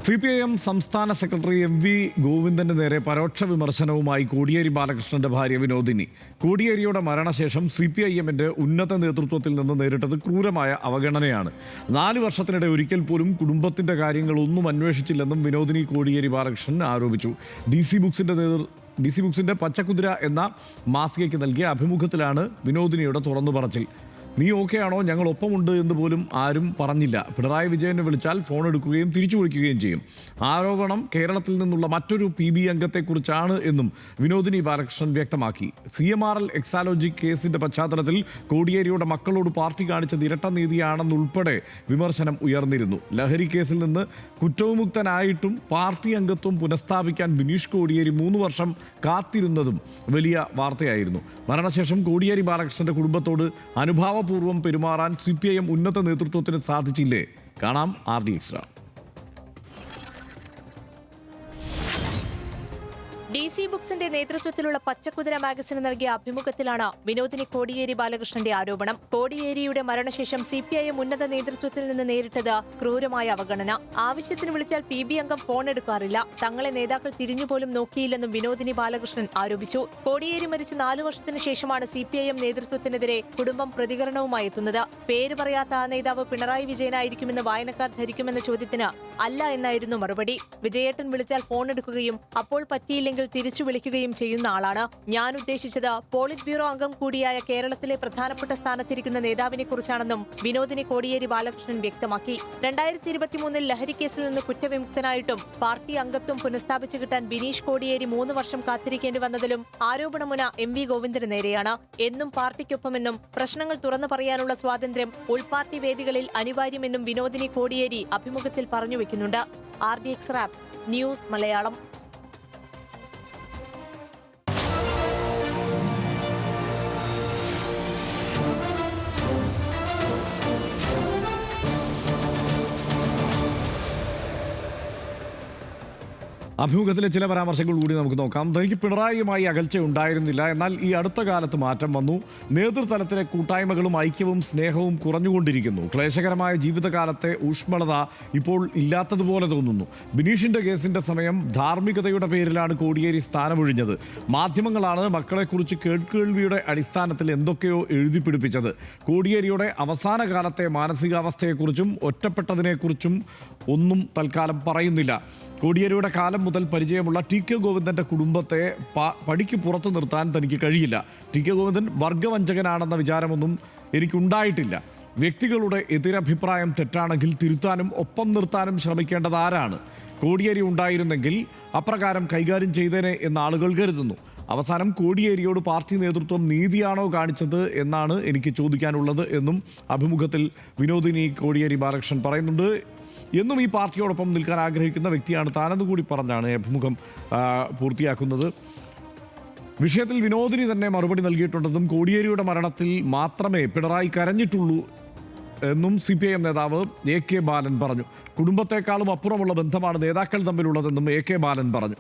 CPIM സംസ്ഥാന secretary MV ഗോവിന്ദന്റെ നേരെ പരോക്ഷ വിമർശനവുമായി കോടിയേരി ബാലകൃഷ്ണന്റെ ഭാര്യ വിനോദിനി. കോടിയേരിയുടെ മരണശേഷം CPIMന്റെ ഉന്നത നേതൃത്വത്തിൽ നിന്ന് നേരിട്ടത് ക്രൂരമായ അവഗണനയാണ്. 4 വർഷത്തിനിടെ ഒരിക്കൽ പോലും കുടുംബത്തിന്റെ കാര്യങ്ങളൊന്നും അന്വേഷിച്ചില്ലെന്നും വിനോദിനി കോടിയേരി ബാലകൃഷ്ണൻ ആരോപിച്ചു. DC ബുക്സിന്റെ പച്ചക്കുതിര എന്ന മാസികയ്ക്ക് നൽകിയ അഭിമുഖത്തിലാണ് വിനോദിനിയുടെ തുറന്നു പറച്ചിൽ. നീ ഓക്കെ ആണോ, ഞങ്ങൾ ഒപ്പമുണ്ട് എന്ന് പോലും ആരും പറഞ്ഞില്ല. പിണറായി വിജയനെ വിളിച്ചാൽ ഫോൺ എടുക്കുകയും തിരിച്ചു വിളിക്കുകയും ചെയ്യും. ആരോപണം കേരളത്തിൽ നിന്നുള്ള മറ്റൊരു PB അംഗത്തെക്കുറിച്ചാണ് എന്നും വിനോദിനി ബാലകൃഷ്ണൻ വ്യക്തമാക്കി. CMRL എക്സാലോജി കേസിന്റെ പശ്ചാത്തലത്തിൽ കോടിയേരിയുടെ മക്കളോട് പാർട്ടി കാണിച്ചത് ഇരട്ട നീതിയാണെന്നുൾപ്പെടെ വിമർശനം ഉയർന്നിരുന്നു. ലഹരി കേസിൽ നിന്ന് കുറ്റവിമുക്തനായിട്ടും പാർട്ടി അംഗത്വം പുനഃസ്ഥാപിക്കാൻ ബിനീഷ് കോടിയേരി 3 വർഷം കാത്തിരുന്നതും വലിയ വാർത്തയായിരുന്നു. മരണശേഷം കോടിയേരി ബാലകൃഷ്ണന്റെ കുടുംബത്തോട് അനുഭാവപൂർവ്വം പെരുമാറാൻ CPIM ഉന്നത നേതൃത്വത്തിന് സാധിച്ചില്ലേ? കാണാം RD എക്സ്ട്രാ. DC ബുക്സിന്റെ നേതൃത്വത്തിലുള്ള പച്ചക്കുതിര മാഗസിന് നൽകിയ അഭിമുഖത്തിലാണ് വിനോദിനി കോടിയേരി ബാലകൃഷ്ണന്റെ ആരോപണം. കോടിയേരിയുടെ മരണശേഷം CPIM ഉന്നത നേതൃത്വത്തിൽ നിന്ന് നേരിട്ടത് ക്രൂരമായ അവഗണന. ആവശ്യത്തിന് വിളിച്ചാൽ PB അംഗം ഫോൺ എടുക്കാറില്ല. തങ്ങളെ നേതാക്കൾ തിരിഞ്ഞുപോലും നോക്കിയില്ലെന്നും വിനോദിനി ബാലകൃഷ്ണൻ ആരോപിച്ചു. കോടിയേരി മരിച്ച് 4 വർഷത്തിന് ശേഷമാണ് CPIM നേതൃത്വത്തിനെതിരെ കുടുംബം പ്രതികരണവുമായി എത്തുന്നത്. പേര് പറയാത്ത ആ നേതാവ് പിണറായി വിജയനായിരിക്കുമെന്ന് വായനക്കാർ ധരിക്കുമെന്ന ചോദ്യത്തിന് അല്ല എന്നായിരുന്നു മറുപടി. വിജയേട്ടൻ വിളിച്ചാൽ ഫോൺ എടുക്കുകയും അപ്പോൾ പറ്റിയില്ലെങ്കിൽ തിരിച്ചു വിളിക്കുകയും ചെയ്യുന്ന ആളാണ്. ഞാൻ ഉദ്ദേശിച്ചത് പോളിറ്റ് ബ്യൂറോ അംഗം കൂടിയായ കേരളത്തിലെ പ്രധാനപ്പെട്ട സ്ഥാനത്തിരിക്കുന്ന നേതാവിനെ കുറിച്ചാണെന്നും വിനോദിനി കോടിയേരി ബാലകൃഷ്ണൻ വ്യക്തമാക്കി. 2023 ലഹരി കേസിൽ നിന്ന് കുറ്റവിമുക്തനായിട്ടും പാർട്ടി അംഗത്വം പുനഃസ്ഥാപിച്ചു കിട്ടാൻ ബിനീഷ് കോടിയേരി 3 വർഷം കാത്തിരിക്കേണ്ടി വന്നതിലും ആരോപണമുന MV ഗോവിന്ദന് നേരെയാണ്. എന്നും പാർട്ടിക്കൊപ്പമെന്നും പ്രശ്നങ്ങൾ തുറന്നു പറയാനുള്ള സ്വാതന്ത്ര്യം ഉൾപാർട്ടി വേദികളിൽ അനിവാര്യമെന്നും വിനോദിനി കോടിയേരി അഭിമുഖത്തിൽ പറഞ്ഞു വെക്കുന്നുണ്ട്. RD extra news Malayalam. അഭിമുഖത്തിലെ ചില പരാമർശങ്ങൾ കൂടി നമുക്ക് നോക്കാം. തനിക്ക് പിണറായിയുമായി അകൽച്ച ഉണ്ടായിരുന്നില്ല, എന്നാൽ ഈ അടുത്ത കാലത്ത് മാറ്റം വന്നു. നേതൃതലത്തിലെ കൂട്ടായ്മകളും ഐക്യവും സ്നേഹവും കുറഞ്ഞുകൊണ്ടിരിക്കുന്നു. ക്ലേശകരമായ ജീവിതകാലത്തെ ഊഷ്മളത ഇപ്പോൾ ഇല്ലാത്തതുപോലെ തോന്നുന്നു. ബിനീഷിന്റെ കേസിന്റെ സമയം ധാർമ്മികതയുടെ പേരിലാണ് കോടിയേരി സ്ഥാനമൊഴിഞ്ഞത്. മാധ്യമങ്ങളാണ് മക്കളെക്കുറിച്ച് കേൾവിയുടെ അടിസ്ഥാനത്തിൽ എന്തൊക്കെയോ എഴുതി പിടിപ്പിച്ചത്. കോടിയേരിയുടെ അവസാന കാലത്തെ മാനസികാവസ്ഥയെക്കുറിച്ചും ഒറ്റപ്പെട്ടതിനെക്കുറിച്ചും ഒന്നും തൽക്കാലം പറയുന്നില്ല. കോടിയേരിയുടെ കാലം മുതൽ പരിചയമുള്ള TK ഗോവിന്ദന്റെ കുടുംബത്തെ പടിക്ക് പുറത്തു നിർത്താൻ തനിക്ക് കഴിയില്ല. TK ഗോവിന്ദൻ വർഗവഞ്ചകനാണെന്ന വിചാരമൊന്നും എനിക്കുണ്ടായിട്ടില്ല. വ്യക്തികളുടെ എതിരഭിപ്രായം തെറ്റാണെങ്കിൽ തിരുത്താനും ഒപ്പം നിർത്താനും ശ്രമിക്കേണ്ടത് ആരാണ്? കോടിയേരി ഉണ്ടായിരുന്നെങ്കിൽ അപ്രകാരം കൈകാര്യം ചെയ്തേനെ എന്ന് ആളുകൾ കരുതുന്നു. അവസാനം കോടിയേരിയോട് പാർട്ടി നേതൃത്വം നീതിയാണോ കാണിച്ചത് എന്നാണ് എനിക്ക് ചോദിക്കാനുള്ളത് എന്നും അഭിമുഖത്തിൽ വിനോദിനി കോടിയേരി ബാലകൃഷ്ണൻ പറയുന്നുണ്ട്. എന്നും ഈ പാർട്ടിയോടൊപ്പം നിൽക്കാൻ ആഗ്രഹിക്കുന്ന വ്യക്തിയാണ് താനെന്നുകൂടി പറഞ്ഞാണ് അഭിമുഖം പൂർത്തിയാക്കുന്നത്. വിഷയത്തിൽ വിനോദിനി തന്നെ മറുപടി നൽകിയിട്ടുണ്ടെന്നും കോടിയേരിയുടെ മരണത്തിൽ മാത്രമേ പിണറായി കരഞ്ഞിട്ടുള്ളൂ എന്നും CPIM നേതാവ് AK ബാലൻ പറഞ്ഞു. കുടുംബത്തെക്കാളും അപ്പുറമുള്ള ബന്ധമാണ് നേതാക്കൾ തമ്മിലുള്ളതെന്നും AK ബാലൻ പറഞ്ഞു.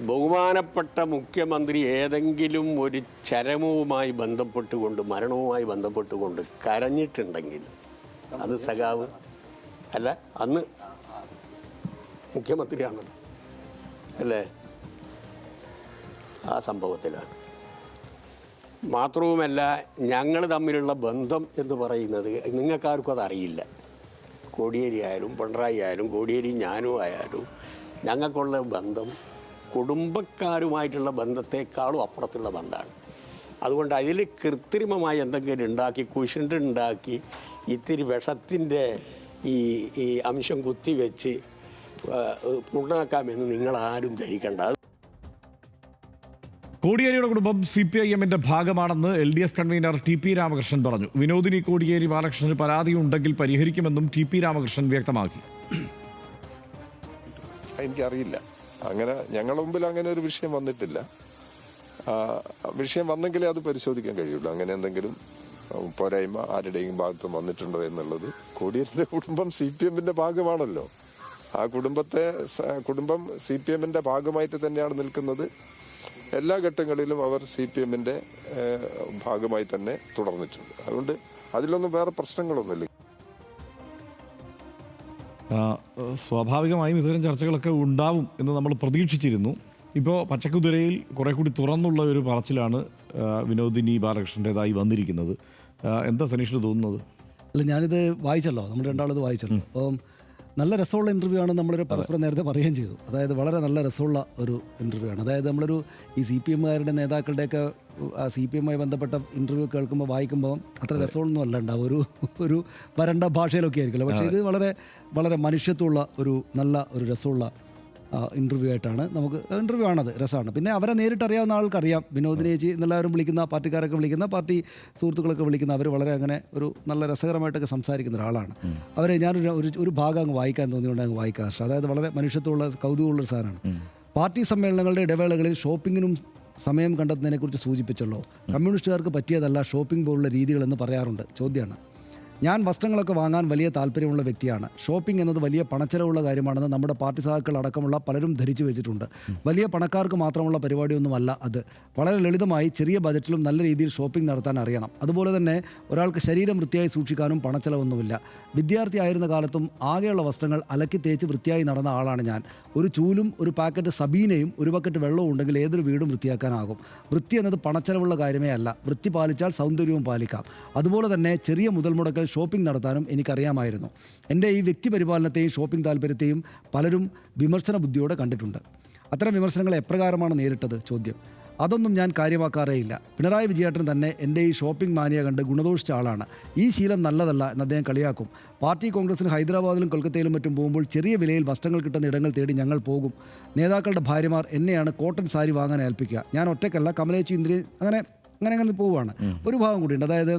ബഹുമാനപ്പെട്ട മുഖ്യമന്ത്രി ഏതെങ്കിലും ഒരു ചരമവുമായി ബന്ധപ്പെട്ടുകൊണ്ട് മരണവുമായി ബന്ധപ്പെട്ടുകൊണ്ട് കരഞ്ഞിട്ടുണ്ടെങ്കിൽ അത് സഖാവ് അല്ല, അന്ന് മുഖ്യമന്ത്രിയാണ് അല്ലേ? ആ സംഭവത്തിലാണ്. മാത്രവുമല്ല, ഞങ്ങൾ തമ്മിലുള്ള ബന്ധം എന്ന് പറയുന്നത് നിങ്ങൾക്കാർക്കും അതറിയില്ല. കോടിയേരി ആയാലും പിണറായി ആയാലും കോടിയേരി ഞാനും ആയാലും ഞങ്ങൾക്കുള്ള ബന്ധം കുടുംബക്കാരുമായിട്ടുള്ള ബന്ധത്തെക്കാളും അപ്പുറത്തുള്ള ബന്ധമാണ്. അതുകൊണ്ട് അതിൽ കൃത്രിമമായി എന്തെങ്കിലും ഉണ്ടാക്കി കുശുണ്ടുണ്ടാക്കി ഇത്തിരി വിഷത്തിൻ്റെ ഈ അംശം കുത്തിവെച്ച് പുണ്ണാക്കാമെന്ന് നിങ്ങളാരും ധരിക്കേണ്ട. കോടിയേരിയുടെ കുടുംബം CPIMന്റെ ഭാഗമാണെന്ന് LDF കൺവീനർ TP രാമകൃഷ്ണൻ പറഞ്ഞു. വിനോദിനി കോടിയേരി ബാലകൃഷ്ണന് പരാതിയുണ്ടെങ്കിൽ പരിഹരിക്കുമെന്നും TP രാമകൃഷ്ണൻ വ്യക്തമാക്കി. എനിക്കറിയില്ല, അങ്ങനെ ഞങ്ങളുടെ മുമ്പിൽ അങ്ങനെ ഒരു വിഷയം വന്നിട്ടില്ല. വിഷയം വന്നെങ്കിലേ അത് പരിശോധിക്കാൻ കഴിയുള്ളൂ. അങ്ങനെ എന്തെങ്കിലും പോരായ്മ ആരുടെയും ഭാഗത്ത് വന്നിട്ടുണ്ടോ എന്നുള്ളത്. കോടിയേരിയുടെ കുടുംബം CPMന്റെ ഭാഗമാണല്ലോ. ആ കുടുംബം CPMന്റെ ഭാഗമായിട്ട് തന്നെയാണ് നിൽക്കുന്നത്. എല്ലാ ഘട്ടങ്ങളിലും അവർ CPMന്റെ ഭാഗമായി തന്നെ തുടർന്നിട്ടുണ്ട്. അതുകൊണ്ട് അതിലൊന്നും വേറെ പ്രശ്നങ്ങളൊന്നുമില്ല. സ്വാഭാവികമായും ഇത്തരം ചർച്ചകളൊക്കെ ഉണ്ടാവും എന്ന് നമ്മൾ പ്രതീക്ഷിച്ചിരുന്നു. ഇപ്പോൾ പച്ചക്കുതിരയിൽ കുറെ കൂടി തുറന്നുള്ള ഒരു പറച്ചിലാണ് വിനോദിനി ബാലകൃഷ്ണൻ്റെതായി വന്നിരിക്കുന്നത്. എന്താ സനീഷിന് തോന്നുന്നത്? അല്ല, ഞാനിത് വായിച്ചല്ലോ, നമ്മൾ രണ്ടാളത് വായിച്ചല്ലോ. അപ്പം നല്ല രസമുള്ള ഇൻ്റർവ്യൂ ആണ്. നമ്മളൊരു പരസ്പരം നേരത്തെ പറയുകയും ചെയ്തു. അതായത് വളരെ നല്ല രസമുള്ള ഒരു ഇൻ്റർവ്യൂ ആണ്. അതായത് നമ്മളൊരു ഈ CPM-കാരുടെ നേതാക്കളുടെയൊക്കെ CPM-മായി ബന്ധപ്പെട്ട ഇൻ്റർവ്യൂ കേൾക്കുമ്പോൾ വായിക്കുമ്പോൾ അത്ര രസമൊന്നും അല്ല ഉണ്ടാവും, ഒരു വരണ്ട ഭാഷയിലൊക്കെ ആയിരിക്കുമല്ലോ. പക്ഷേ ഇത് വളരെ വളരെ മനുഷ്യത്വമുള്ള ഒരു നല്ല ഒരു രസമുള്ള ഇൻ്റർവ്യൂ ആയിട്ടാണ് നമുക്ക് ഇൻ്റർവ്യൂ ആണത്, രസമാണ്. പിന്നെ അവരെ നേരിട്ട് അറിയാവുന്ന ആൾക്കറിയാം. വിനോദിനി ചേച്ചി എന്നെല്ലാവരും വിളിക്കുന്ന, പാർട്ടിക്കാരൊക്കെ വിളിക്കുന്ന, പാർട്ടി സുഹൃത്തുക്കളൊക്കെ വിളിക്കുന്ന, അവർ വളരെ അങ്ങനെ ഒരു നല്ല രസകരമായിട്ടൊക്കെ സംസാരിക്കുന്ന ഒരാളാണ്. അവരെ ഞാനൊരു ഒരു ഭാഗം അങ്ങ് വായിക്കാൻ തോന്നിയുകൊണ്ട് അങ്ങ് വായിക്കാം. അതായത് വളരെ മനുഷ്യത്വമുള്ള കൗതുകമുള്ളൊരു സാധനമാണ്. പാർട്ടി സമ്മേളനങ്ങളുടെ ഇടവേളകളിൽ ഷോപ്പിങ്ങിനും സമയം കണ്ടെത്തുന്നതിനെക്കുറിച്ച് സൂചിപ്പിച്ചല്ലോ. കമ്മ്യൂണിസ്റ്റുകാർക്ക് പറ്റിയതല്ല ഷോപ്പിംഗ് പോലുള്ള രീതികളെന്ന് പറയാറുണ്ട്. ചോദ്യമാണ്. ഞാൻ വസ്ത്രങ്ങളൊക്കെ വാങ്ങാൻ വലിയ താല്പര്യമുള്ള വ്യക്തിയാണ്. ഷോപ്പിംഗ് എന്നത് വലിയ പണച്ചെലവുള്ള കാര്യമാണെന്ന് നമ്മുടെ പാർട്ടി സഹാക്കൾ അടക്കമുള്ള പലരും ധരിച്ചു വെച്ചിട്ടുണ്ട്. വലിയ പണക്കാർക്ക് മാത്രമുള്ള പരിപാടിയൊന്നുമല്ല അത്. വളരെ ലളിതമായി ചെറിയ ബജറ്റിലും നല്ല രീതിയിൽ ഷോപ്പിംഗ് നടത്താൻ അറിയണം. അതുപോലെ തന്നെ ഒരാൾക്ക് ശരീരം വൃത്തിയായി സൂക്ഷിക്കാനും പണച്ചെലവൊന്നുമില്ല. വിദ്യാർത്ഥി ആയിരുന്ന കാലത്തും ആകെയുള്ള വസ്ത്രങ്ങൾ അലക്കി തേച്ച് വൃത്തിയായി നടന്ന ആളാണ് ഞാൻ. ഒരു ചൂലും ഒരു പാക്കറ്റ് സബീനയും ഒരു ബക്കറ്റ് വെള്ളവും ഉണ്ടെങ്കിൽ ഏതൊരു വീടും വൃത്തിയാക്കാനാകും. വൃത്തി എന്നത് പണച്ചെലവുള്ള കാര്യമേ അല്ല. വൃത്തി പാലിച്ചാൽ സൗന്ദര്യവും പാലിക്കാം. അതുപോലെ തന്നെ ചെറിയ മുതൽ മുടക്കൽ ഷോപ്പിംഗ് നടത്താനും എനിക്കറിയാമായിരുന്നു. എൻ്റെ ഈ വ്യക്തി പരിപാലനത്തെയും ഷോപ്പിംഗ് താല്പര്യത്തെയും പലരും വിമർശന ബുദ്ധിയോടെ കണ്ടിട്ടുണ്ട്. അത്തരം വിമർശനങ്ങൾ എപ്രകാരമാണ് നേരിട്ടത്? ചോദ്യം. അതൊന്നും ഞാൻ കാര്യമാക്കാറേയില്ല. പിണറായി വിജയേട്ടൻ തന്നെ എൻ്റെ ഈ ഷോപ്പിംഗ് മാനിയ കണ്ട് ഗുണദോഷിച്ച ആളാണ്. ഈ ശീലം നല്ലതല്ല എന്ന് അദ്ദേഹം കളിയാക്കും. പാർട്ടി കോൺഗ്രസിന് ഹൈദരാബാദിലും കൊൽക്കത്തയിലും മറ്റും പോകുമ്പോൾ ചെറിയ വിലയിൽ വസ്ത്രങ്ങൾ കിട്ടുന്ന ഇടങ്ങൾ തേടി ഞങ്ങൾ പോകും. നേതാക്കളുടെ ഭാര്യമാർ എന്നെയാണ് കോട്ടൺ സാരി വാങ്ങാൻ ഏൽപ്പിക്കുക. ഞാൻ ഒറ്റയ്ക്കല്ല, കമലേച്ചി, ഇന്ദ്രി അങ്ങനെ പോവുകയാണ്. ഒരു ഭാഗം കൂടിയുണ്ട്. അതായത്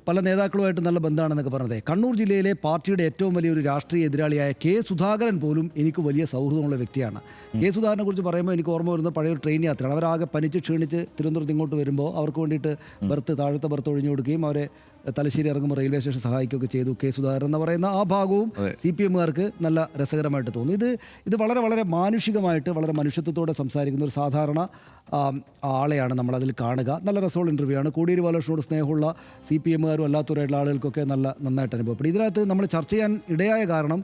പല നേതാക്കളുമായിട്ട് നല്ല ബന്ധമാണെന്നൊക്കെ പറഞ്ഞത്. കണ്ണൂർ ജില്ലയിലെ പാർട്ടിയുടെ ഏറ്റവും വലിയൊരു രാഷ്ട്രീയ എതിരാളിയായ സുധാകരൻ പോലും എനിക്ക് വലിയ സൗഹൃദമുള്ള വ്യക്തിയാണ്. സുധാകരനെ കുറിച്ച് പറയുമ്പോൾ എനിക്ക് ഓർമ്മ വരുന്നത് പഴയൊരു ട്രെയിൻ യാത്രയാണ്. അവരാകെ പനിച്ച് ക്ഷീണിച്ച് തിരുവനന്തപുരത്ത് ഇങ്ങോട്ട് വരുമ്പോൾ അവർക്ക് വേണ്ടിയിട്ട് താഴത്തെ ബർത്ത് ഒഴിഞ്ഞു കൊടുക്കുകയും അവരെ തലശ്ശേരി ഇറങ്ങുമ്പോൾ റെയിൽവേ സ്റ്റേഷൻ സഹായിക്കുകയൊക്കെ ചെയ്തു സുധാകരൻ എന്ന് പറയുന്ന ആ ഭാഗവും CPM-കാർക്ക് നല്ല രസകരമായിട്ട് തോന്നി. ഇത് വളരെ വളരെ മാനുഷികമായിട്ട് വളരെ മനുഷ്യത്വത്തോടെ സംസാരിക്കുന്ന ഒരു സാധാരണ ആളെയാണ് നമ്മളതിൽ കാണുക. നല്ല രസമുള്ള ഇൻ്റർവ്യൂ ആണ്. കോടിയേരി ബാലകൃഷ്ണനോട് സ്നേഹമുള്ള CPM-കാരും അല്ലാത്തവരായിട്ടുള്ള ആളുകൾക്കൊക്കെ നന്നായിട്ട് അനുഭവപ്പെടും. ഇതിനകത്ത് നമ്മൾ ചർച്ച ചെയ്യാൻ ഇടയായ കാരണം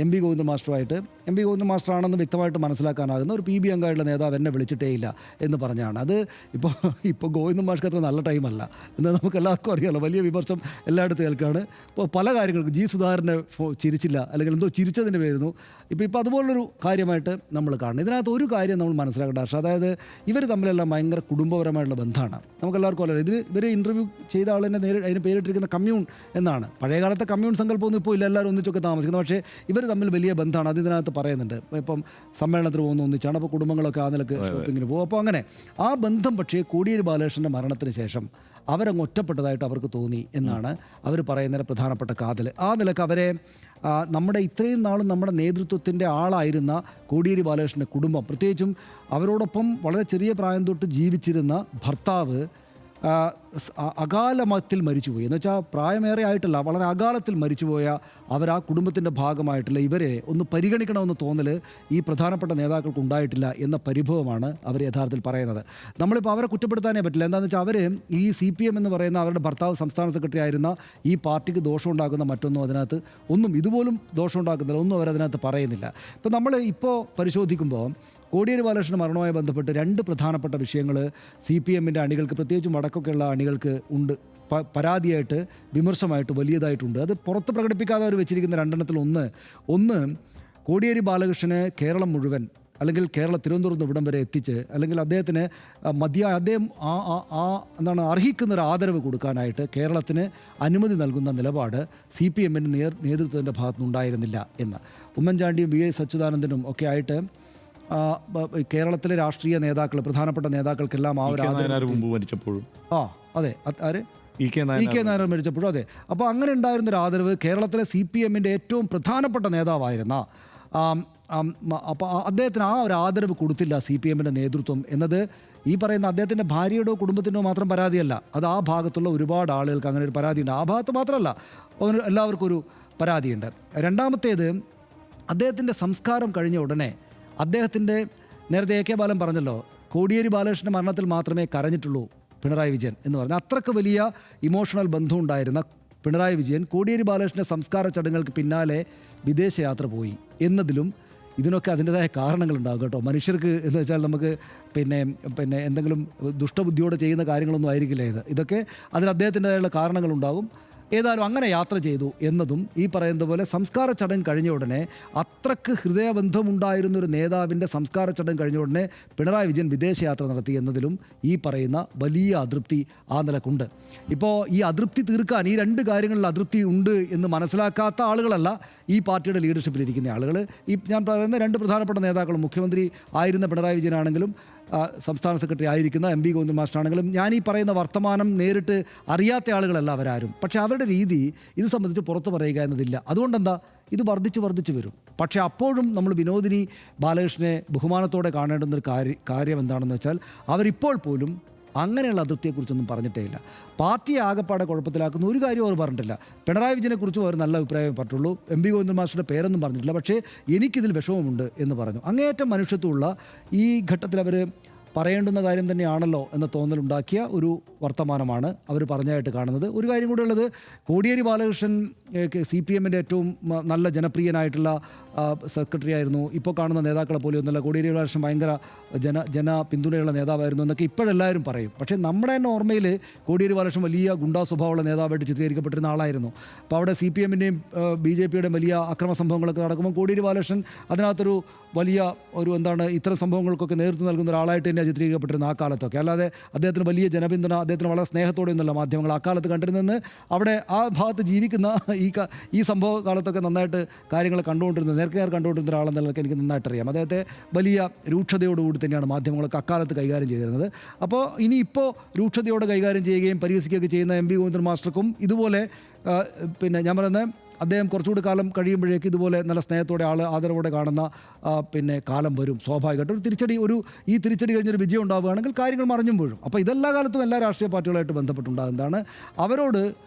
MP ഗോവിന്ദൻ മാസ്റ്ററുമായിട്ട് MP ഗോവിന്ദൻ മാസ്റ്ററാണെന്ന് വ്യക്തമായിട്ട് മനസ്സിലാക്കാനാകുന്ന ഒരു PB അംഗമായിട്ടുള്ള നേതാവ് എന്നെ വിളിച്ചിട്ടേ ഇല്ല എന്ന് പറഞ്ഞാണ്. അത് ഇപ്പോൾ ഗോവിന്ദൻ മാസ്റ്റർക്ക് അത്ര നല്ല ടൈമല്ല എന്ന് നമുക്ക് എല്ലാവർക്കും അറിയാമല്ലോ. വലിയ വിമർശം എല്ലായിടത്തും കേൾക്കുകയാണ്. ഇപ്പോൾ പല കാര്യങ്ങൾക്കും സുധാകരനെ ചിരിച്ചില്ല, അല്ലെങ്കിൽ എന്തോ ചിരിച്ചതിൻ്റെ പേരുന്നു. ഇപ്പോൾ അതുപോലുള്ളൊരു കാര്യമായിട്ട് നമ്മൾ കാണുന്നത്. ഇതിനകത്ത് ഒരു കാര്യം നമ്മൾ മനസ്സിലാക്കേണ്ട. അതായത് ഇവർ തമ്മിലെല്ലാം ഭയങ്കര കുടുംബപരമായിട്ടുള്ള ബന്ധമാണ്. നമുക്കെല്ലാവർക്കും അറിയാം. ഇവർ ഇൻ്റർവ്യൂ ചെയ്ത ആളിനെ അതിന് പേരിട്ടിരിക്കുന്ന കമ്മ്യൂൺ എന്നാണ്. പഴയകാലത്തെ കമ്മ്യൂൺ സങ്കല്പമൊന്നും ഇപ്പോൾ ഇല്ല, എല്ലാവരും ഒന്നിച്ചൊക്കെ താമസിക്കുന്നത്. പക്ഷേ ഇവർ തമ്മിൽ വലിയ ബന്ധമാണ്. അത് ഇതിനകത്ത് പറയുന്നുണ്ട്. ഇപ്പം സമ്മേളനത്തിന് പോകുന്ന ഒന്നിച്ചാണ്. അപ്പോൾ കുടുംബങ്ങളൊക്കെ ആ നിലക്ക് ഷോപ്പിങ്ങിന് പോകും. അപ്പോൾ അങ്ങനെ ആ ബന്ധം പക്ഷേ കോടിയേരി ബാലകൃഷ്ണൻ്റെ മരണത്തിന് ശേഷം അവരങ്ങ് ഒറ്റപ്പെട്ടതായിട്ട് അവർക്ക് തോന്നി എന്നാണ് അവർ പറയുന്നതിന് പ്രധാനപ്പെട്ട കാതൽ. ആ നിലക്ക് അവരെ നമ്മുടെ ഇത്രയും നാളും നമ്മുടെ നേതൃത്വത്തിൻ്റെ ആളായിരുന്ന കോടിയേരി ബാലകൃഷ്ണൻ്റെ കുടുംബം, പ്രത്യേകിച്ചും അവരോടൊപ്പം വളരെ ചെറിയ പ്രായം തൊട്ട് ജീവിച്ചിരുന്ന ഭർത്താവ് അകാലത്തിൽ മരിച്ചുപോയി. എന്ന് വെച്ചാൽ പ്രായമേറെ ആയിട്ടല്ല, വളരെ അകാലത്തിൽ മരിച്ചുപോയ അവർ ആ കുടുംബത്തിൻ്റെ ഭാഗമായിട്ടുള്ള ഇവരെ ഒന്ന് പരിഗണിക്കണമെന്ന് തോന്നൽ ഈ പ്രധാനപ്പെട്ട നേതാക്കൾക്ക് ഉണ്ടായിട്ടില്ല എന്ന പരിഭവമാണ് അവർ യഥാർത്ഥത്തിൽ പറയുന്നത്. നമ്മളിപ്പോൾ അവരെ കുറ്റപ്പെടുത്താനേ പറ്റില്ല. എന്താണെന്ന് വെച്ചാൽ അവർ ഈ CPM എന്ന് പറയുന്ന അവരുടെ ഭർത്താവ് സംസ്ഥാന സെക്രട്ടറി ആയിരുന്ന ഈ പാർട്ടിക്ക് ദോഷമുണ്ടാക്കുന്ന മറ്റൊന്നും അതിനകത്ത് ഇതുപോലും ദോഷമുണ്ടാക്കുന്നില്ല, ഒന്നും അവരതിനകത്ത് പറയുന്നില്ല. ഇപ്പം നമ്മൾ പരിശോധിക്കുമ്പോൾ കോടിയേരി ബാലകൃഷ്ണൻ മരണവുമായി ബന്ധപ്പെട്ട് രണ്ട് പ്രധാനപ്പെട്ട വിഷയങ്ങൾ CPM-ൻ്റെ അണികൾക്ക്, പ്രത്യേകിച്ചും വടക്കൊക്കെയുള്ള അണികൾക്ക് ഉണ്ട്. പരാതിയായിട്ട് വിമർശമായിട്ട് വലിയതായിട്ടുണ്ട്. അത് പുറത്ത് പ്രകടിപ്പിക്കാതെ അവർ വെച്ചിരിക്കുന്ന രണ്ടെണ്ണത്തിൽ ഒന്ന് കോടിയേരി ബാലകൃഷ്ണന് കേരളം മുഴുവൻ, അല്ലെങ്കിൽ തിരുവനന്തപുരത്ത് ഇവിടം വരെ എത്തിച്ച്, അല്ലെങ്കിൽ അദ്ദേഹത്തിന് അദ്ദേഹം അർഹിക്കുന്നൊരു ആദരവ് കൊടുക്കാനായിട്ട് കേരളത്തിന് അനുമതി നൽകുന്ന നിലപാട് CPM-ൻ്റെ നേതൃത്വത്തിൻ്റെ ഭാഗത്തുനിന്നുണ്ടായിരുന്നില്ല എന്ന്. ഉമ്മൻചാണ്ടിയും VS അച്യുതാനന്ദനും ഒക്കെ ആയിട്ട് കേരളത്തിലെ രാഷ്ട്രീയ നേതാക്കൾ, പ്രധാനപ്പെട്ട നേതാക്കൾക്കെല്ലാം ആ ഒരു മരിച്ചപ്പോഴും അതെ, ആര് EK നായർ മരിച്ചപ്പോഴും അതെ. അപ്പോൾ അങ്ങനെ ഉണ്ടായിരുന്നൊരു ആദരവ് കേരളത്തിലെ CPM-ൻ്റെ ഏറ്റവും പ്രധാനപ്പെട്ട നേതാവായിരുന്ന അപ്പോൾ അദ്ദേഹത്തിന് ആ ഒരു ആദരവ് കൊടുത്തില്ല CPM-ൻ്റെ നേതൃത്വം എന്നത് ഈ പറയുന്ന അദ്ദേഹത്തിൻ്റെ ഭാര്യയുടെയോ കുടുംബത്തിൻ്റെയോ മാത്രം പരാതിയല്ല. അത് ആ ഭാഗത്തുള്ള ഒരുപാട് ആളുകൾക്ക് അങ്ങനെ ഒരു പരാതിയുണ്ട്. ആ ഭാഗത്ത് മാത്രമല്ല, എല്ലാവർക്കും ഒരു പരാതിയുണ്ട്. രണ്ടാമത്തേത്, അദ്ദേഹത്തിൻ്റെ സംസ്കാരം കഴിഞ്ഞ ഉടനെ അദ്ദേഹത്തിൻ്റെ, നേരത്തെ AK ബാലൻ പറഞ്ഞല്ലോ, കോടിയേരി ബാലകൃഷ്ണൻ്റെ മരണത്തിൽ മാത്രമേ കരഞ്ഞിട്ടുള്ളൂ പിണറായി വിജയൻ എന്ന് പറഞ്ഞാൽ അത്രയ്ക്ക് വലിയ ഇമോഷണൽ ബന്ധം ഉണ്ടായിരുന്ന പിണറായി വിജയൻ കോടിയേരി ബാലകൃഷ്ണൻ്റെ സംസ്കാര ചടങ്ങുകൾക്ക് പിന്നാലെ വിദേശയാത്ര പോയി എന്നതിലും ഇതിനൊക്കെ അതിൻ്റെതായ കാരണങ്ങളുണ്ടാകും കേട്ടോ. മനുഷ്യർക്ക് എന്ന് വെച്ചാൽ നമുക്ക് പിന്നെ എന്തെങ്കിലും ദുഷ്ടബുദ്ധിയോടെ ചെയ്യുന്ന കാര്യങ്ങളൊന്നും ആയിരിക്കില്ല ഇതൊക്കെ അതിന് അദ്ദേഹത്തിൻ്റെതായുള്ള കാരണങ്ങളുണ്ടാകും. ഏതായാലും അങ്ങനെ യാത്ര ചെയ്തു എന്നതും ഈ പറയുന്നത് പോലെ സംസ്കാര ചടങ്ങ് കഴിഞ്ഞ ഉടനെ അത്രക്ക് ഹൃദയബന്ധമുണ്ടായിരുന്ന ഒരു നേതാവിൻ്റെ സംസ്കാര ചടങ്ങ് കഴിഞ്ഞ ഉടനെ പിണറായി വിജയൻ വിദേശയാത്ര നടത്തി എന്നതിലും ഈ പറയുന്ന വലിയ അതൃപ്തി ആ നിലക്കുണ്ട്. ഇപ്പോൾ ഈ അതൃപ്തി തീർക്കാൻ ഈ രണ്ട് കാര്യങ്ങളിൽ അതൃപ്തി ഉണ്ട് എന്ന് മനസ്സിലാക്കാത്ത ആളുകളല്ല ഈ പാർട്ടിയുടെ ലീഡർഷിപ്പിലിരിക്കുന്ന ആളുകൾ. ഈ ഞാൻ പറയുന്ന രണ്ട് പ്രധാനപ്പെട്ട നേതാക്കളും, മുഖ്യമന്ത്രി ആയിരുന്ന പിണറായി വിജയനാണെങ്കിലും സംസ്ഥാന സെക്രട്ടറി ആയിരിക്കുന്ന എം പി ഗോവിന്ദൻ മാസ്റ്ററാണെങ്കിലും ഞാൻ ഈ പറയുന്ന വർത്തമാനം നേരിട്ട് അറിയാത്ത ആളുകളല്ല അവരാരും. പക്ഷേ അവരുടെ രീതി ഇത് സംബന്ധിച്ച് പുറത്ത് പറയുക എന്നതില്ല. അതുകൊണ്ടെന്താ ഇത് വർദ്ധിച്ചു വരും. പക്ഷേ അപ്പോഴും നമ്മൾ വിനോദിനി ബാലകൃഷ്ണനെ ബഹുമാനത്തോടെ കാണേണ്ടുന്നൊരു കാര്യം എന്താണെന്ന് വെച്ചാൽ അവരിപ്പോൾ പോലും അങ്ങനെയുള്ള അതൃപ്തിയെക്കുറിച്ചൊന്നും പറഞ്ഞിട്ടേ ഇല്ല. പാർട്ടിയെ ആകെപ്പാടെ കുഴപ്പത്തിലാക്കുന്ന ഒരു കാര്യവും അവർ പറഞ്ഞിട്ടില്ല. പിണറായി വിജയനെക്കുറിച്ചും അവർ നല്ല അഭിപ്രായമേ പറഞ്ഞിട്ടുള്ളൂ. എം പി ഗോവിന്ദൻ മാസ്റ്ററുടെ പേരൊന്നും പറഞ്ഞിട്ടില്ല. പക്ഷേ എനിക്കിതിൽ വിഷമമുണ്ട് എന്ന് പറഞ്ഞു. അങ്ങേയറ്റം മനുഷ്യത്വമുള്ള ഈ ഘട്ടത്തിൽ അവർ പറയേണ്ടുന്ന കാര്യം തന്നെയാണല്ലോ എന്ന തോന്നലുണ്ടാക്കിയ ഒരു വർത്തമാനമാണ് അവർ പറഞ്ഞായിട്ട് കാണുന്നത്. ഒരു കാര്യം കൂടെ ഉള്ളത്, കോടിയേരി ബാലകൃഷ്ണൻ CPM ഏറ്റവും നല്ല ജനപ്രിയനായിട്ടുള്ള സെക്രട്ടറി ആയിരുന്നു. ഇപ്പോൾ കാണുന്ന നേതാക്കളെ പോലും ഒന്നല്ല, കോടിയേരി ബാലകൃഷ്ണൻ ഭയങ്കര ജന പിന്തുണയുള്ള നേതാവായിരുന്നു എന്നൊക്കെ ഇപ്പോഴെല്ലാവരും പറയും. പക്ഷേ നമ്മുടെ തന്നെ ഓർമ്മയിൽ കോടിയേരി ബാലകൃഷ്ണൻ വലിയ ഗുണ്ടാ സ്വഭാവമുള്ള നേതാവായിട്ട് ചിത്രീകരിക്കപ്പെട്ടിരുന്ന ആളായിരുന്നു. അപ്പോൾ അവിടെ CPMൻ്റെയും BJPയുടെയും വലിയ അക്രമ സംഭവങ്ങളൊക്കെ നടക്കുമ്പോൾ കോടിയേരി ബാലകൃഷ്ണൻ അതിനകത്തൊരു വലിയ ഇത്തരം സംഭവങ്ങൾക്കൊക്കെ നേതൃത്വം നൽകുന്ന ഒരാളായിട്ട് തന്നെ ചിത്രീകരിക്കപ്പെട്ടിരുന്ന ആ കാലത്തൊക്കെ. അല്ലാതെ അദ്ദേഹത്തിന് വലിയ ജനപിന്തുണ, അദ്ദേഹത്തിന് വളരെ സ്നേഹത്തോടെ ഒന്നുമല്ല മാധ്യമങ്ങൾ ആ കാലത്ത് കണ്ടിരുന്നെന്ന് അവിടെ ആ ഭാഗത്ത് ജീവിക്കുന്ന ഈ സംഭവ കാലത്തൊക്കെ നന്നായിട്ട് കാര്യങ്ങൾ നേർക്കുനേർ കണ്ടുകൊണ്ടിരുന്ന ഒരാളെന്നുള്ളതൊക്കെ എനിക്ക് നന്നായിട്ട് അറിയാം. അദ്ദേഹത്തെ വലിയ രൂക്ഷതയോടുകൂടി തന്നെയാണ് മാധ്യമങ്ങളൊക്കെ അക്കാലത്ത് കൈകാര്യം ചെയ്തിരുന്നത്. അപ്പോൾ ഇനിയിപ്പോൾ രൂക്ഷതയോടെ കൈകാര്യം ചെയ്യുകയും പരിഹസിക്കുകയൊക്കെ ചെയ്യുന്ന എം പി ഗോവിന്ദൻ മാസ്റ്റർക്കും ഇതുപോലെ ഞാൻ പറയുന്നത് അദ്ദേഹം കുറച്ചുകൂടി കാലം കഴിയുമ്പോഴേക്ക് ഇതുപോലെ നല്ല സ്നേഹത്തോടെ ആദരവോടെ കാണുന്ന കാലം വരും. സ്വാഭാവികമായിട്ടും ഈ തിരിച്ചടി കഴിഞ്ഞൊരു വിജയം ഉണ്ടാവുകയാണെങ്കിൽ കാര്യങ്ങൾ മറിഞ്ഞും വീഴും. അപ്പോൾ ഇതെല്ലാ കാലത്തും എല്ലാ രാഷ്ട്രീയ പാർട്ടികളായിട്ട് ബന്ധപ്പെട്ടുണ്ടാകുന്നതാണ്. അവരോട്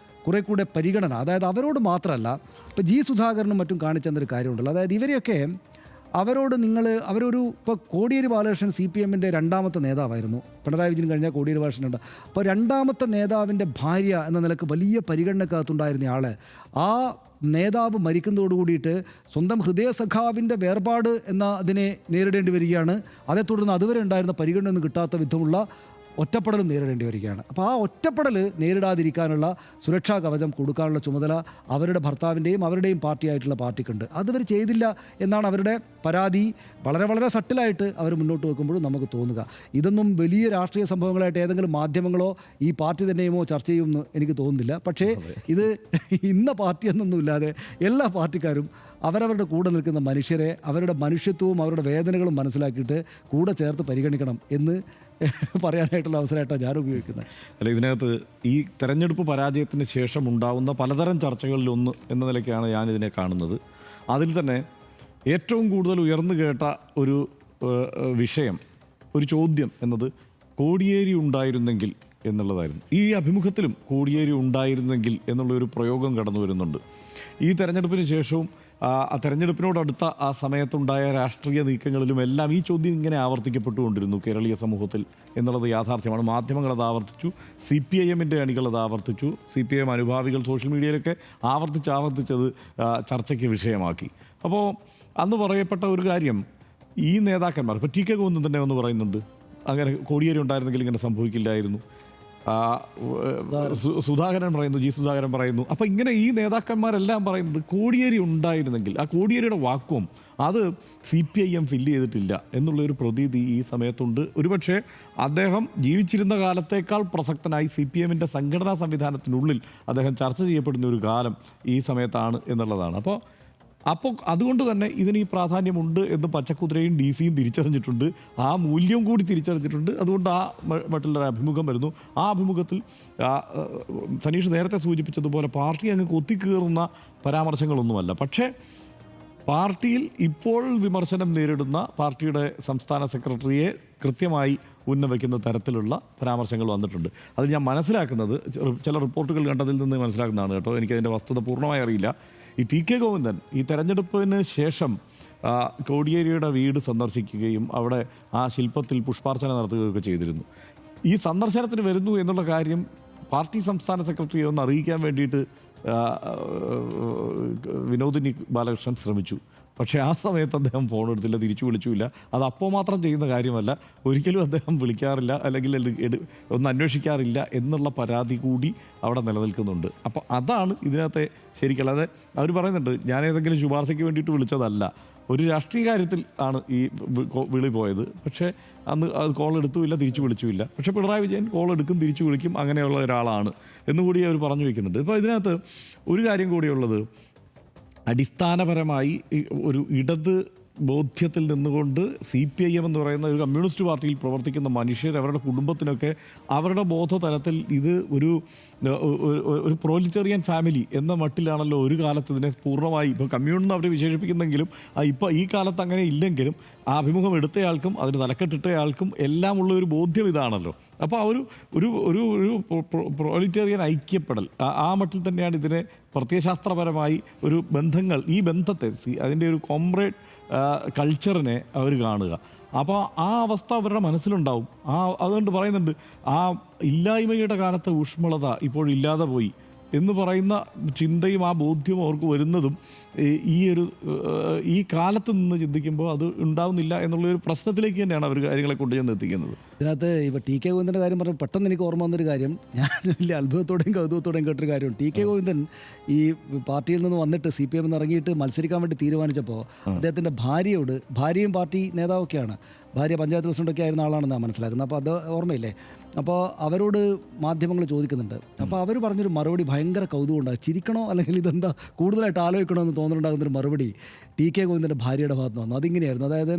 കുറെ കൂടെ പരിഗണന, അതായത് അവരോട് മാത്രമല്ല, ഇപ്പോൾ G. സുധാകരനും മറ്റും കാണിച്ചെന്നൊരു കാര്യമുണ്ടല്ലോ. അതായത് ഇവരെയൊക്കെ ഇപ്പോൾ കോടിയേരി ബാലകൃഷ്ണൻ CPMൻ്റെ രണ്ടാമത്തെ നേതാവായിരുന്നു. പിണറായി വിജയൻ കഴിഞ്ഞാൽ കോടിയേരി ബാലകൃഷ്ണൻ ഉണ്ട്. അപ്പോൾ രണ്ടാമത്തെ നേതാവിൻ്റെ ഭാര്യ എന്ന നിലക്ക് വലിയ പരിഗണനക്കകത്തുണ്ടായിരുന്ന ആൾ ആ നേതാവ് മരിക്കുന്നതോടു കൂടിയിട്ട് സ്വന്തം ഹൃദയസഖാവിൻ്റെ വേർപാട് അതിനെ നേരിടേണ്ടി വരികയാണ്. അതേ തുടർന്ന് അതുവരെ ഉണ്ടായിരുന്ന പരിഗണനയൊന്നും കിട്ടാത്ത വിധമുള്ള ഒറ്റപ്പെടലും നേരിടേണ്ടി വരികയാണ്. അപ്പോൾ ആ ഒറ്റപ്പെടൽ നേരിടാതിരിക്കാനുള്ള സുരക്ഷാ കവചം കൊടുക്കാനുള്ള ചുമതല അവരുടെ ഭർത്താവിൻ്റെയും അവരുടെയും പാർട്ടിയായിട്ടുള്ള പാർട്ടിക്കുണ്ട്. അതവർ ചെയ്തില്ല എന്നാണ് അവരുടെ പരാതി. വളരെ വളരെ സട്ടിലായിട്ട് അവർ മുന്നോട്ട് വെക്കുമ്പോഴും നമുക്ക് തോന്നുക. ഇതൊന്നും വലിയ രാഷ്ട്രീയ സംഭവങ്ങളായിട്ട് ഏതെങ്കിലും മാധ്യമങ്ങളോ ഈ പാർട്ടി തന്നെയുമോ ചർച്ച ചെയ്യുമെന്ന് എനിക്ക് തോന്നുന്നില്ല. പക്ഷേ ഇത് ഇന്ന പാർട്ടി എന്നൊന്നുമില്ലാതെ എല്ലാ പാർട്ടിക്കാരും അവരവരുടെ കൂടെ നിൽക്കുന്ന മനുഷ്യരെ, അവരുടെ മനുഷ്യത്വവും അവരുടെ വേദനകളും മനസ്സിലാക്കിയിട്ട് കൂടെ ചേർത്ത് പരിഗണിക്കണം എന്ന് പറയാനായിട്ടുള്ള അവസരമായിട്ടാണ് ഞാൻ ഉപയോഗിക്കുന്നത്. അല്ല, ഇതിനകത്ത് ഈ തെരഞ്ഞെടുപ്പ് പരാജയത്തിന് ശേഷം ഉണ്ടാവുന്ന പലതരം ചർച്ചകളിലൊന്ന് എന്ന നിലയ്ക്കാണ് ഞാനിതിനെ കാണുന്നത്. അതിൽ തന്നെ ഏറ്റവും കൂടുതൽ ഉയർന്നു കേട്ട ഒരു വിഷയം, ഒരു ചോദ്യം എന്നത് കോടിയേരി ഉണ്ടായിരുന്നെങ്കിൽ എന്നുള്ളതായിരുന്നു. ഈ അഭിമുഖത്തിലും കോടിയേരി ഉണ്ടായിരുന്നെങ്കിൽ എന്നുള്ളൊരു പ്രയോഗം കടന്നു വരുന്നുണ്ട്. ഈ തെരഞ്ഞെടുപ്പിന് ശേഷവും ആ തെരഞ്ഞെടുപ്പിനോടടുത്ത ആ സമയത്തുണ്ടായ രാഷ്ട്രീയ നീക്കങ്ങളിലും എല്ലാം ഈ ചോദ്യം ഇങ്ങനെ ആവർത്തിക്കപ്പെട്ടുകൊണ്ടിരുന്നു കേരളീയ സമൂഹത്തിൽ എന്നുള്ളത് യാഥാർത്ഥ്യമാണ്. മാധ്യമങ്ങൾ അത് ആവർത്തിച്ചു, CPIMൻ്റെ അണികൾ അത് ആവർത്തിച്ചു, CPIM അനുഭാവികൾ സോഷ്യൽ മീഡിയയിലൊക്കെ ആവർത്തിച്ചത് ചർച്ചയ്ക്ക് വിഷയമാക്കി. അപ്പോൾ അന്ന് പറയപ്പെട്ട ഒരു കാര്യം, ഈ നേതാക്കന്മാർ, ഇപ്പോൾ TK ഗോവിന്ദൻ തന്നെ ഒന്ന് പറയുന്നുണ്ട്, അങ്ങനെ കോടിയേരി ഉണ്ടായിരുന്നെങ്കിൽ ഇങ്ങനെ സംഭവിക്കില്ലായിരുന്നു. സുധാകരൻ പറയുന്നു, G. സുധാകരൻ പറയുന്നു. അപ്പോൾ ഇങ്ങനെ ഈ നേതാക്കന്മാരെല്ലാം പറയുന്നത് കോടിയേരി ഉണ്ടായിരുന്നെങ്കിൽ, ആ കോടിയേരിയുടെ വാക്കും അത് CPIM ഫില്ല് ചെയ്തിട്ടില്ല എന്നുള്ളൊരു പ്രതീതി ഈ സമയത്തുണ്ട്. ഒരുപക്ഷെ അദ്ദേഹം ജീവിച്ചിരുന്ന കാലത്തേക്കാൾ പ്രസക്തനായി CPMൻ്റെ സംഘടനാ സംവിധാനത്തിനുള്ളിൽ അദ്ദേഹം ചർച്ച ചെയ്യപ്പെടുന്ന ഒരു കാലം ഈ സമയത്താണ് എന്നുള്ളതാണ്. അപ്പോൾ അതുകൊണ്ട് തന്നെ ഇതിന് ഈ പ്രാധാന്യമുണ്ട് എന്ന് പച്ചക്കുതിരയും DC-യും തിരിച്ചറിഞ്ഞിട്ടുണ്ട്. ആ മൂല്യം കൂടി തിരിച്ചറിഞ്ഞിട്ടുണ്ട്. അതുകൊണ്ട് ആ മറ്റുള്ളൊരു അഭിമുഖം വരുന്നു. ആ അഭിമുഖത്തിൽ സനീഷ് നേരത്തെ സൂചിപ്പിച്ചതുപോലെ പാർട്ടി അങ്ങ് കൊത്തിക്കീറുന്ന പരാമർശങ്ങളൊന്നുമല്ല. പക്ഷേ പാർട്ടിയിൽ ഇപ്പോൾ വിമർശനം നേരിടുന്ന പാർട്ടിയുടെ സംസ്ഥാന സെക്രട്ടറിയെ കൃത്യമായി ഉന്നവയ്ക്കുന്ന തരത്തിലുള്ള പരാമർശങ്ങൾ വന്നിട്ടുണ്ട്. അത് ഞാൻ മനസ്സിലാക്കുന്നത്, ചില റിപ്പോർട്ടുകൾ കണ്ടതിൽ നിന്ന് മനസ്സിലാക്കുന്നതാണ് കേട്ടോ, എനിക്കതിൻ്റെ വസ്തുത പൂർണ്ണമായി അറിയില്ല. ഈ TK ഗോവിന്ദൻ ഈ തെരഞ്ഞെടുപ്പിന് ശേഷം കോടിയേരിയുടെ വീട് സന്ദർശിക്കുകയും അവിടെ ആ ശില്പത്തിൽ പുഷ്പാർച്ചന നടത്തുകയൊക്കെ ചെയ്തിരുന്നു. ഈ സന്ദർശനത്തിന് വരുന്നു എന്നുള്ള കാര്യം പാർട്ടി സംസ്ഥാന സെക്രട്ടറിയെ ഒന്ന് അറിയിക്കാൻ വേണ്ടിയിട്ട് വിനോദിനി ബാലകൃഷ്ണൻ ശ്രമിച്ചു. പക്ഷേ ആ സമയത്ത് അദ്ദേഹം ഫോൺ എടുത്തില്ല, തിരിച്ചു വിളിച്ചുമില്ല. അത് അപ്പോൾ മാത്രം ചെയ്യുന്ന കാര്യമല്ല, ഒരിക്കലും അദ്ദേഹം വിളിക്കാറില്ല അല്ലെങ്കിൽ ഒന്ന് അന്വേഷിക്കാറില്ല എന്നുള്ള പരാതി കൂടി അവിടെ നിലനിൽക്കുന്നുണ്ട്. അപ്പോൾ അതാണ് ഇതിനകത്തെ ശരിക്കുള്ളത്. അവർ പറയുന്നുണ്ട്, ഞാൻ ഏതെങ്കിലും ശുപാർശയ്ക്ക് വേണ്ടിയിട്ട് വിളിച്ചതല്ല, ഒരു രാഷ്ട്രീയ കാര്യത്തിൽ ആണ് ഈ വിളി പോയത്. പക്ഷേ അന്ന് അത് കോൾ എടുത്തുമില്ല, തിരിച്ചു വിളിച്ചുമില്ല. പക്ഷേ പിണറായി വിജയൻ കോൾ എടുക്കും, തിരിച്ചു വിളിക്കും, അങ്ങനെയുള്ള ഒരാളാണ് എന്നുകൂടി അവർ പറഞ്ഞു വയ്ക്കുന്നുണ്ട്. ഇപ്പോൾ ഇതിനകത്ത് ഒരു കാര്യം കൂടിയുള്ളത്, അടിസ്ഥാനപരമായി ഒരു ഇടത് ബോധ്യത്തിൽ നിന്നുകൊണ്ട് CPIM എന്ന് പറയുന്ന ഒരു കമ്മ്യൂണിസ്റ്റ് പാർട്ടിയിൽ പ്രവർത്തിക്കുന്ന മനുഷ്യർ, അവരുടെ കുടുംബത്തിനൊക്കെ അവരുടെ ബോധതലത്തിൽ ഇത് ഒരു പ്രോലിറ്റേറിയൻ ഫാമിലി എന്ന മട്ടിലാണല്ലോ ഒരു കാലത്ത് ഇതിനെ പൂർണ്ണമായി, ഇപ്പോൾ കമ്മ്യൂണെന്ന് അവർ വിശേഷിപ്പിക്കുന്നെങ്കിലും ഇപ്പോൾ ഈ കാലത്ത് അങ്ങനെ ഇല്ലെങ്കിലും ആ അഭിമുഖം എടുത്തയാൾക്കും അതിന് തലക്കെട്ടിട്ടയാൾക്കും എല്ലാം ഉള്ള ഒരു ബോധ്യം ഇതാണല്ലോ. അപ്പോൾ ആ ഒരു പ്രോലിറ്റേറിയൻ ഐക്യപ്പെടൽ ആ മട്ടിൽ തന്നെയാണ് ഇതിനെ പ്രത്യയശാസ്ത്രപരമായി ഒരു ബന്ധങ്ങൾ, ഈ ബന്ധത്തെ അതിൻ്റെ ഒരു കോംറേഡ് കൾച്ചറിനെ അവർ കാണുക. അപ്പോൾ ആ അവസ്ഥ അവരുടെ മനസ്സിലുണ്ടാവും. അതുകൊണ്ട് പറയുന്നുണ്ട്, ആ ഇല്ലായ്മയുടെ കാലത്തെ ഊഷ്മളത ഇപ്പോഴില്ലാതെ പോയി എന്ന് പറയുന്ന ചിന്തയും ആ ബോധ്യവും അവർക്ക് വരുന്നതും ഈ കാലത്ത് നിന്ന് ചിന്തിക്കുമ്പോൾ അത് ഉണ്ടാവുന്നില്ല എന്നുള്ളൊരു പ്രശ്നത്തിലേക്ക് തന്നെയാണ് അവർ കാര്യങ്ങളെ കൊണ്ടുചെന്ന് എത്തിക്കുന്നത്. ഇതിനകത്ത് ഇപ്പോൾ ടി കെ ഗോവിന്ദൻ്റെ കാര്യം പറഞ്ഞാൽ പെട്ടെന്ന് എനിക്ക് ഓർമ്മ വന്നൊരു കാര്യം, ഞാൻ വലിയ അത്ഭുതത്തോടെയും കൗതുകത്തോടെയും കേട്ടൊരു കാര്യമാണ്. ടി കെ ഗോവിന്ദൻ ഈ പാർട്ടിയിൽ നിന്ന് വന്നിട്ട് CPM ഇറങ്ങിയിട്ട് മത്സരിക്കാൻ വേണ്ടി തീരുമാനിച്ചപ്പോൾ അദ്ദേഹത്തിൻ്റെ ഭാര്യയും പാർട്ടി നേതാവൊക്കെയാണ്, ഭാര്യ പഞ്ചായത്ത് പ്രസിഡൻ്റൊക്കെ ആയിരുന്ന ആളാണെന്നാണ് മനസ്സിലാക്കുന്നത്. അപ്പോൾ അത് ഓർമ്മയില്ലേ? അപ്പോൾ അവരോട് മാധ്യമങ്ങൾ ചോദിക്കുന്നുണ്ട്. അപ്പോൾ അവർ പറഞ്ഞൊരു മറുപടി ഭയങ്കര കൗതുകമുണ്ടാകും. ചിരിക്കണോ അല്ലെങ്കിൽ ഇതെന്താ കൂടുതലായിട്ട് ആലോചിക്കണോ എന്ന് തോന്നുന്നുണ്ടാകുന്നൊരു മറുപടി ടി കെ ഗോവിന്ദൻ്റെ ഭാര്യയുടെ ഭാഗത്ത് നിന്ന് വന്നു. അതിങ്ങനെയായിരുന്നു, അതായത്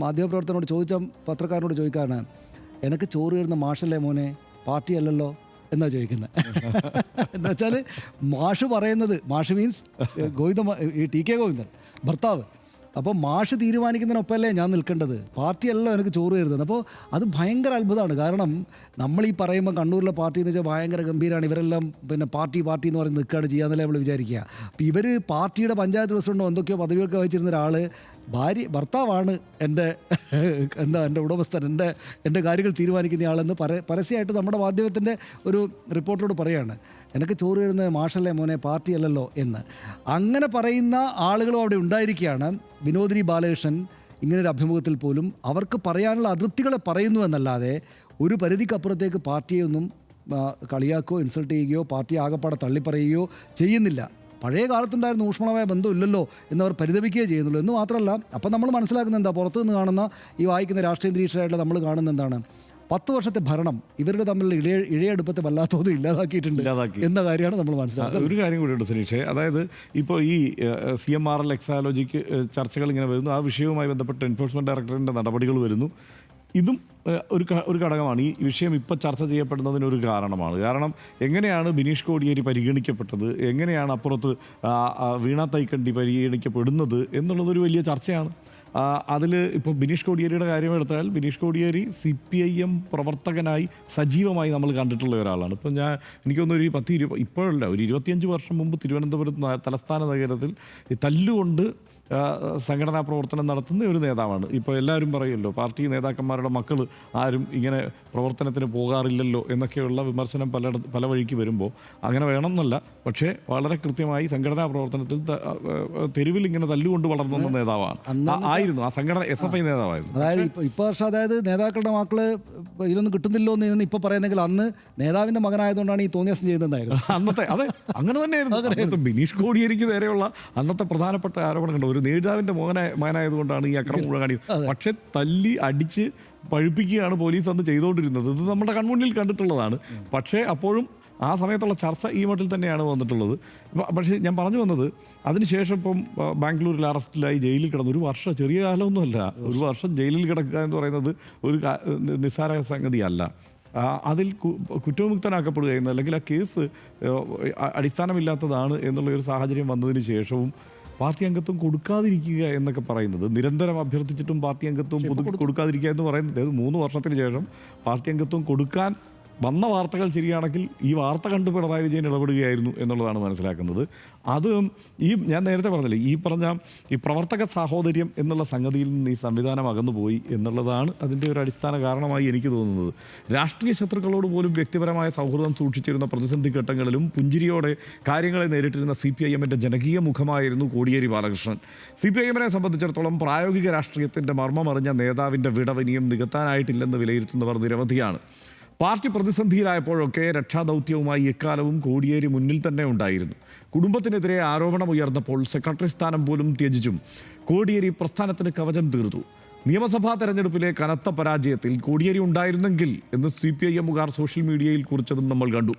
മാധ്യമപ്രവർത്തകനോട് പത്രക്കാരനോട് ചോദിക്കാണ്, എനിക്ക് ചോറ് തരുന്ന മാഷല്ലേ മോനെ, പാർട്ടി അല്ലല്ലോ എന്നാ ചോദിക്കുന്നത്. എന്ന് വെച്ചാൽ മാഷ് മീൻസ് ടി കെ ഗോവിന്ദൻ ഭർത്താവ്. അപ്പോൾ മാഷ് തീരുമാനിക്കുന്നതിനൊപ്പമല്ലേ ഞാൻ നിൽക്കേണ്ടത്, പാർട്ടിയല്ലോ എനിക്ക് ചോറ് തരുന്നത്. അപ്പോൾ അത് ഭയങ്കര അത്ഭുതമാണ്. കാരണം നമ്മൾ ഈ പറയുമ്പോൾ കണ്ണൂരിലെ പാർട്ടി എന്ന് വെച്ചാൽ ഭയങ്കര ഗംഭീരമാണ്, ഇവരെല്ലാം പിന്നെ പാർട്ടി എന്ന് പറഞ്ഞ് നിൽക്കുകയാണ് ചെയ്യാന്നല്ലേ നമ്മൾ വിചാരിക്കുക. അപ്പോൾ ഇവർ പാർട്ടിയുടെ പഞ്ചായത്ത് പ്രസിഡന്റോ എന്തൊക്കെയോ പദവിയൊക്കെ വഹിച്ചിരുന്ന ഒരാൾ ഭർത്താവാണ് എൻ്റെ ഉടമസ്ഥൻ, എൻ്റെ കാര്യങ്ങൾ തീരുമാനിക്കുന്ന ആളെന്ന് പരസ്യമായിട്ട് നമ്മുടെ മാധ്യമത്തിൻ്റെ ഒരു റിപ്പോർട്ടറോട് പറയാണ്, എനിക്ക് ചോറ് തരുന്നത് മാഷല്ലേ മോനെ, പാർട്ടി അല്ലല്ലോ എന്ന്. അങ്ങനെ പറയുന്ന ആളുകളും അവിടെ ഉണ്ടായിരിക്കുകയാണ്. വിനോദിനി ബാലകൃഷ്ണൻ ഇങ്ങനൊരു അഭിമുഖത്തിൽ പോലും അവർക്ക് പറയാനുള്ള അതൃപ്തികളെ പറയുന്നു എന്നല്ലാതെ ഒരു പരിധിക്കപ്പുറത്തേക്ക് പാർട്ടിയൊന്നും കളിയാക്കുകയോ ഇൻസൾട്ട് ചെയ്യുകയോ പാർട്ടിയെ ആകപ്പാടെ തള്ളിപ്പറയുകയോ ചെയ്യുന്നില്ല. പഴയ കാലത്തുണ്ടായിരുന്ന ഊഷ്മളമായ ബന്ധമില്ലല്ലോ എന്നവർ പരിതപിക്കുകയേ ചെയ്യുന്നുള്ളൂ. എന്ന് മാത്രമല്ല, അപ്പം നമ്മൾ മനസ്സിലാക്കുന്ന എന്താ, പുറത്തു നിന്ന് കാണുന്ന ഈ വായിക്കുന്ന രാഷ്ട്രീയ നിരീക്ഷകരായിട്ട് നമ്മൾ കാണുന്ന എന്താണ്, 10 വർഷത്തെ ഭരണം ഇവരുടെ തമ്മിലുള്ള ഇഴയടുപ്പത്തെ വല്ലാത്തോതും ഇല്ലാതാക്കിയിട്ടുണ്ട് എന്ന കാര്യമാണ് നമ്മൾ മനസ്സിലാക്കുന്നത്. ഒരു കാര്യം കൂടിയുണ്ട് സുനീഷേ, അതായത് ഇപ്പോൾ ഈ CMRL എക്സാലോജിക്ക് ചർച്ചകൾ ഇങ്ങനെ വരുന്നു, ആ വിഷയവുമായി ബന്ധപ്പെട്ട് എൻഫോഴ്സ്മെൻറ്റ് ഡയറക്ടറിൻ്റെ നടപടികൾ വരുന്നു. ഇതും ഒരു ഘടകമാണ്. ഈ വിഷയം ഇപ്പോൾ ചർച്ച ചെയ്യപ്പെടുന്നതിനൊരു കാരണമാണ്. കാരണം എങ്ങനെയാണ് ബിനീഷ് കോടിയേരി പരിഗണിക്കപ്പെട്ടത്, എങ്ങനെയാണ് അപ്പുറത്ത് വീണ തൈക്കണ്ടി പരിഗണിക്കപ്പെടുന്നത് എന്നുള്ളതൊരു വലിയ ചർച്ചയാണ്. അതിൽ ഇപ്പോൾ ബിനീഷ് കോടിയേരിയുടെ കാര്യം എടുത്താൽ, ബിനീഷ് കോടിയേരി CPIM പ്രവർത്തകനായി സജീവമായി നമ്മൾ കണ്ടിട്ടുള്ള ഒരാളാണ്. ഇപ്പോൾ എനിക്കൊന്ന് ഒരു 10-20 ഇപ്പോഴല്ല, ഒരു 25 വർഷം മുമ്പ് തിരുവനന്തപുരത്ത് തലസ്ഥാന നഗരത്തിൽ തല്ലുകൊണ്ട് സംഘടനാ പ്രവർത്തനം നടത്തുന്ന ഒരു നേതാവാണ്. ഇപ്പോൾ എല്ലാവരും പറയുമല്ലോ, പാർട്ടി നേതാക്കന്മാരുടെ മക്കൾ ആരും ഇങ്ങനെ പ്രവർത്തനത്തിന് പോകാറില്ലല്ലോ എന്നൊക്കെയുള്ള വിമർശനം പല വഴിക്ക് വരുമ്പോൾ അങ്ങനെ വേണമെന്നല്ല, പക്ഷേ വളരെ കൃത്യമായി സംഘടനാ പ്രവർത്തനത്തിൽ തെരുവിൽ ഇങ്ങനെ തല്ലുകൊണ്ട് വളർന്ന നേതാവാണ്, ആയിരുന്നു ആ സംഘടന SFI നേതാവായിരുന്നു. അതായത് ഇപ്പോൾ വർഷം, അതായത് നേതാക്കളുടെ മക്കള് ഇതിലൊന്നും കിട്ടുന്നില്ലോ എന്ന് ഇപ്പോൾ പറയുന്നെങ്കിൽ അന്ന് നേതാവിൻ്റെ മകനായതുകൊണ്ടാണ് ഈ തോന്നിയാസം ചെയ്യുന്നതായിരുന്നു അന്നത്തെ. അതെ, അങ്ങനെ തന്നെയായിരുന്നു. ബിനീഷ് കോടിയേരിക്ക് നേരെയുള്ള അന്നത്തെ പ്രധാനപ്പെട്ട ആരോപണം കണ്ടു, ഒരു നേതാവിൻ്റെ മകനായതുകൊണ്ടാണ് ഈ അക്രമം മുഴുവൻ കാണിക്കുന്നത്. പക്ഷെ തല്ലി അടിച്ച് പഴുപ്പിക്കുകയാണ് പോലീസ് അന്ന് ചെയ്തുകൊണ്ടിരുന്നത്. ഇത് നമ്മുടെ കൺമുന്നിൽ കണ്ടിട്ടുള്ളതാണ്. പക്ഷേ അപ്പോഴും ആ സമയത്തുള്ള ചർച്ച ഈ മട്ടിൽ തന്നെയാണ് വന്നിട്ടുള്ളത്. പക്ഷേ ഞാൻ പറഞ്ഞു വന്നത്, അതിനുശേഷം ഇപ്പം ബാംഗ്ലൂരിൽ അറസ്റ്റിലായി ജയിലിൽ കിടന്നു. 1 വർഷം ചെറിയ കാലമൊന്നുമല്ല. 1 വർഷം ജയിലിൽ കിടക്കുക എന്ന് പറയുന്നത് ഒരു നിസ്സാര സംഗതിയല്ല. അതിൽ കുറ്റവിമുക്തനാക്കപ്പെടുകയെന്ന്, അല്ലെങ്കിൽ ആ കേസ് അടിസ്ഥാനമില്ലാത്തതാണ് എന്നുള്ളൊരു സാഹചര്യം വന്നതിന് ശേഷവും പാർട്ടി അംഗത്വം കൊടുക്കാതിരിക്കുക എന്നൊക്കെ പറയുന്നത്, നിരന്തരം അഭ്യർത്ഥിച്ചിട്ടും പാർട്ടി അംഗത്വം കൊടുക്കാതിരിക്കുക എന്ന് പറയുന്നത്, 3 വർഷത്തിന് ശേഷം പാർട്ടി അംഗത്വം കൊടുക്കാൻ വന്ന വാർത്തകൾ ശരിയാണെങ്കിൽ ഈ വാർത്ത കണ്ട് പിണറായി വിജയൻ ഇടപെടുകയായിരുന്നു എന്നുള്ളതാണ് മനസ്സിലാക്കുന്നത്. അത് ഞാൻ നേരത്തെ പറഞ്ഞില്ലേ, ഈ പറഞ്ഞ ഈ പ്രവർത്തക സാഹോദര്യം എന്നുള്ള സംഗതിയിൽ നിന്ന് ഈ സംവിധാനം അകന്നുപോയി എന്നുള്ളതാണ് അതിൻ്റെ ഒരു അടിസ്ഥാന കാരണമായി എനിക്ക് തോന്നുന്നത്. രാഷ്ട്രീയ ശത്രുക്കളോട് പോലും വ്യക്തിപരമായ സൗഹൃദം സൂക്ഷിച്ചിരുന്ന പ്രതിസന്ധി ഘട്ടങ്ങളിലും പുഞ്ചിരിയോടെ കാര്യങ്ങളെ നേരിട്ടിരുന്ന CPIM-ന്റെ ജനകീയ മുഖമായിരുന്നു കോടിയേരി ബാലകൃഷ്ണൻ. CPIM-നെ സംബന്ധിച്ചിടത്തോളം പ്രായോഗിക രാഷ്ട്രീയത്തിൻ്റെ മർമ്മമറിഞ്ഞ നേതാവിൻ്റെ വിടവിനിയും നികത്താനായിട്ടില്ലെന്ന് വിലയിരുത്തുന്നവർ നിരവധിയാണ്. പാർട്ടി പ്രതിസന്ധിയിലായപ്പോഴൊക്കെ രക്ഷാദൗത്യവുമായി എക്കാലവും കോടിയേരി മുന്നിൽ തന്നെ ഉണ്ടായിരുന്നു. കുടുംബത്തിനെതിരെ ആരോപണമുയർന്നപ്പോൾ സെക്രട്ടറി സ്ഥാനം പോലും ത്യജിച്ചും കോടിയേരി പ്രസ്ഥാനത്തിന് കവചം തീർത്തു. നിയമസഭാ തെരഞ്ഞെടുപ്പിലെ കനത്ത പരാജയത്തിൽ കോടിയേരി ഉണ്ടായിരുന്നെങ്കിൽ എന്ന് CPIM-കാർ സോഷ്യൽ മീഡിയയിൽ കുറിച്ചതും നമ്മൾ കണ്ടു.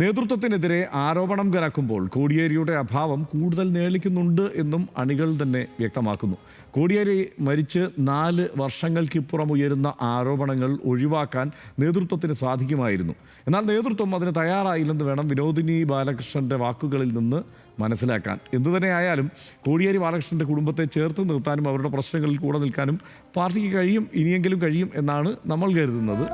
നേതൃത്വത്തിനെതിരെ ആരോപണം കനക്കുമ്പോൾ കോടിയേരിയുടെ അഭാവം കൂടുതൽ നേളിക്കുന്നുണ്ട് എന്നും അണികൾ തന്നെ വ്യക്തമാക്കുന്നു. കോടിയേരി മരിച്ച് 4 വർഷങ്ങൾക്കിപ്പുറം ഉയരുന്ന ആരോപണങ്ങൾ ഒഴിവാക്കാൻ നേതൃത്വത്തിന് സാധിക്കുമായിരുന്നു. എന്നാൽ നേതൃത്വം അതിന് തയ്യാറായില്ലെന്ന് വേണം വിനോദിനി ബാലകൃഷ്ണൻ്റെ വാക്കുകളിൽ നിന്ന് മനസ്സിലാക്കാൻ. എന്തുതന്നെയായാലും കോടിയേരി ബാലകൃഷ്ണൻ്റെ കുടുംബത്തെ ചേർത്ത് നിർത്താനും അവരുടെ പ്രശ്നങ്ങളിൽ കൂടെ നിൽക്കാനും പാർട്ടിക്ക് കഴിയും, ഇനിയെങ്കിലും കഴിയും എന്നാണ് നമ്മൾ കരുതുന്നത്.